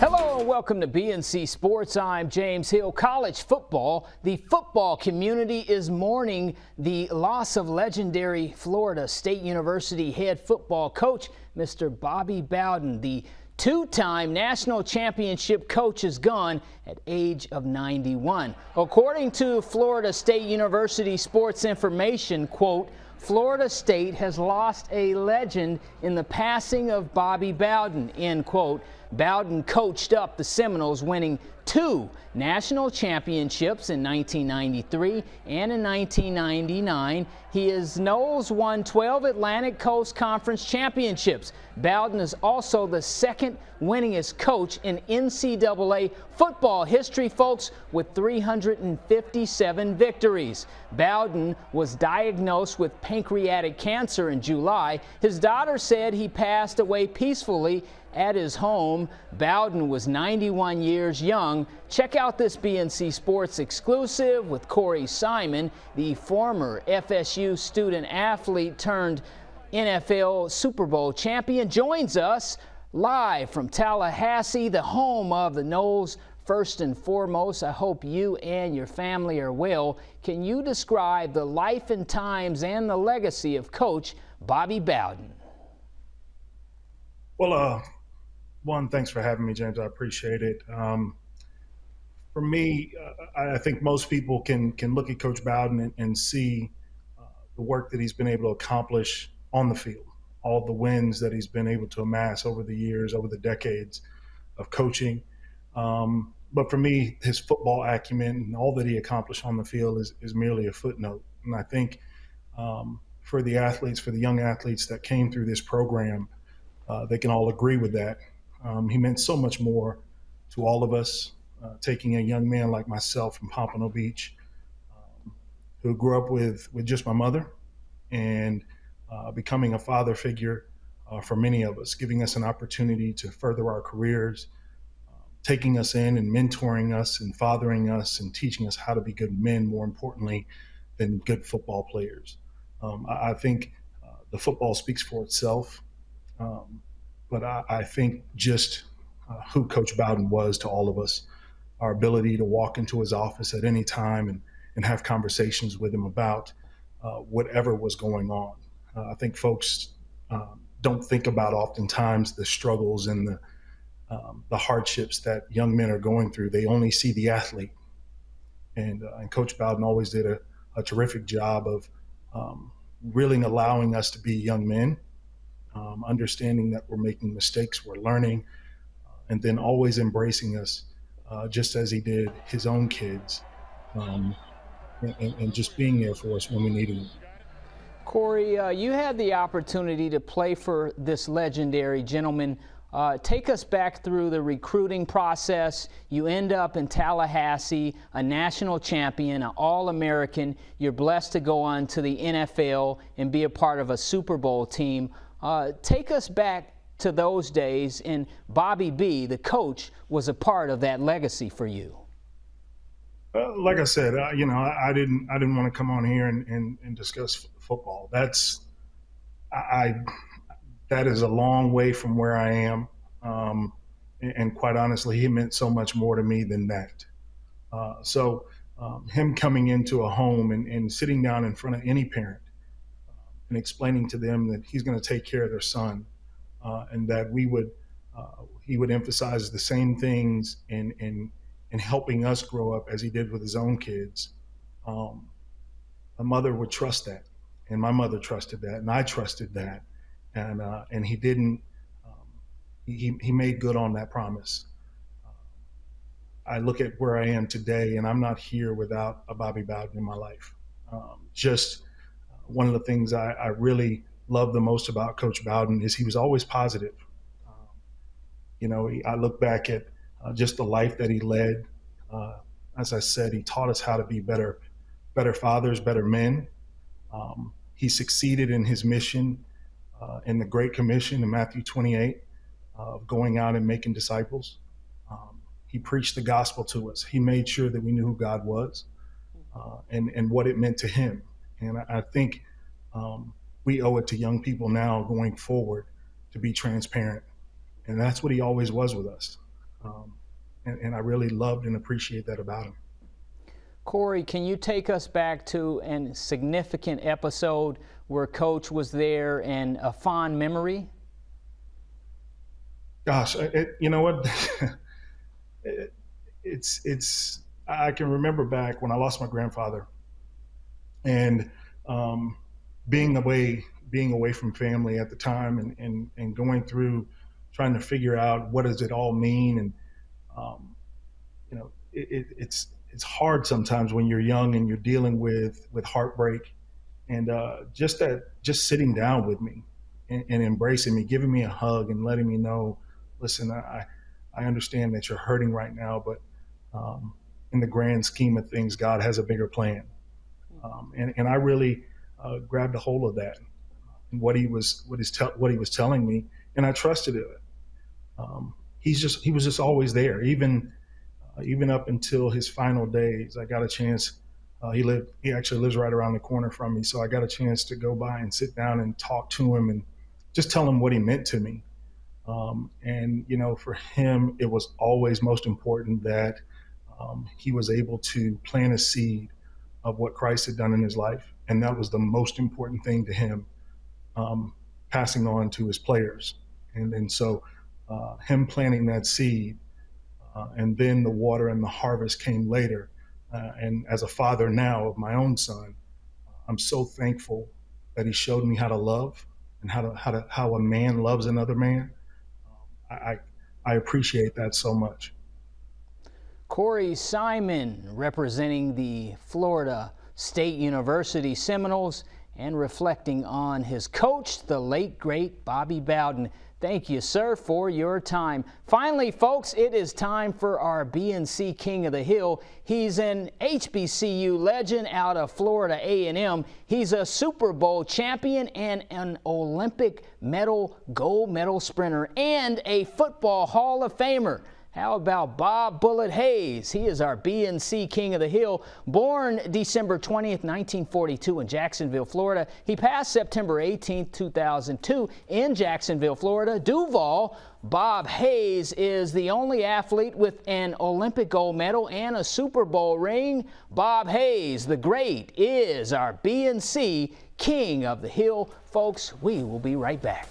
Hello and welcome to BNC Sports. I'm James Hill. College football. The football community is mourning the loss of legendary Florida State University head football coach, Mr. Bobby Bowden. The two-time national championship coach is gone at age of 91. According to Florida State University Sports Information, quote, Florida State has lost a legend in the passing of Bobby Bowden, end quote. Bowden coached up the Seminoles, winning 2 national championships in 1993 and in 1999. His Noles won 12 Atlantic Coast Conference championships. Bowden is also the second winningest coach in NCAA football history, folks, with 357 victories. Bowden was diagnosed with pancreatic cancer in July. His daughter said he passed away peacefully at his home. Bowden was 91 years young. Check out this BNC Sports exclusive with Corey Simon, the former FSU student athlete turned NFL Super Bowl champion, joins us live from Tallahassee, the home of the Noles. First and foremost, I hope you and your family are well. Can you describe the life and times and the legacy of Coach Bobby Bowden? Well, one, thanks for having me, James. I appreciate it. For me, I think most people can look at Coach Bowden and see the work that he's been able to accomplish on the field, all the wins that he's been able to amass over the years, over the decades of coaching. But for me, his football acumen and all that he accomplished on the field is merely a footnote. And I think for the athletes, for the young athletes that came through this program, they can all agree with that. He meant so much more to all of us, taking a young man like myself from Pompano Beach, who grew up with just my mother, and becoming a father figure for many of us, giving us an opportunity to further our careers, taking us in and mentoring us and fathering us and teaching us how to be good men, more importantly, than good football players. I think the football speaks for itself. But I think just who Coach Bowden was to all of us, our ability to walk into his office at any time and have conversations with him about whatever was going on. I think folks don't think about oftentimes the struggles and the hardships that young men are going through. They only see the athlete. And Coach Bowden always did a terrific job of really allowing us to be young men. Understanding that we're making mistakes, we're learning, and then always embracing us just as he did his own kids, and just being there for us when we needed him. Corey, you had the opportunity to play for this legendary gentleman. Take us back through the recruiting process. You end up in Tallahassee, a national champion, an All-American. You're blessed to go on to the NFL and be a part of a Super Bowl team. Take us back to those days, and Bobby B, the coach, was a part of that legacy for you. Like I said, I didn't want to come on here and discuss football. That is a long way from where I am, and quite honestly, he meant so much more to me than that. So him coming into a home and sitting down in front of any parent and explaining to them that he's going to take care of their son, and that he would emphasize the same things in helping us grow up as he did with his own kids. A mother would trust that, and my mother trusted that, and I trusted that, and he didn't. He made good on that promise. I look at where I am today, and I'm not here without a Bobby Bowden in my life. Just one of the things I really love the most about Coach Bowden is he was always positive. I look back at just the life that he led. As I said, he taught us how to be better fathers, better men. He succeeded in his mission in the Great Commission in Matthew 28 of going out and making disciples. He preached the gospel to us. He made sure that we knew who God was and what it meant to him. And I think we owe it to young people now going forward to be transparent. And that's what he always was with us. And I really loved and appreciate that about him. Corey, can you take us back to a significant episode where Coach was there and a fond memory? Gosh, you know what? I can remember back when I lost my grandfather, and being away from family at the time, and going through trying to figure out what does it all mean, and you know, it's hard sometimes when you're young and you're dealing with heartbreak, and just sitting down with me and embracing me, giving me a hug and letting me know, listen, I understand that you're hurting right now, but in the grand scheme of things, God has a bigger plan. And I really grabbed a hold of that and what he was telling me, and I trusted it. He was just always there, even up until his final days. I got a chance. He actually lives right around the corner from me, so I got a chance to go by and sit down and talk to him and just tell him what he meant to me. And you know, for him, it was always most important that he was able to plant a seed of what Christ had done in his life, and that was the most important thing to him, passing on to his players. And so him planting that seed, and then the water and the harvest came later. And as a father now of my own son, I'm so thankful that he showed me how to love and how a man loves another man. I appreciate that so much. Corey Simon, representing the Florida State University Seminoles and reflecting on his coach, the late, great Bobby Bowden. Thank you, sir, for your time. Finally, folks, it is time for our BNC King of the Hill. He's an HBCU legend out of Florida A&M. He's a Super Bowl champion and an Olympic gold medal sprinter and a Football Hall of Famer. How about Bob Bullet Hayes? He is our BNC King of the Hill. Born December 20th, 1942 in Jacksonville, Florida. He passed September 18th, 2002 in Jacksonville, Florida. Duval, Bob Hayes is the only athlete with an Olympic gold medal and a Super Bowl ring. Bob Hayes, the great, is our BNC King of the Hill. Folks, we will be right back.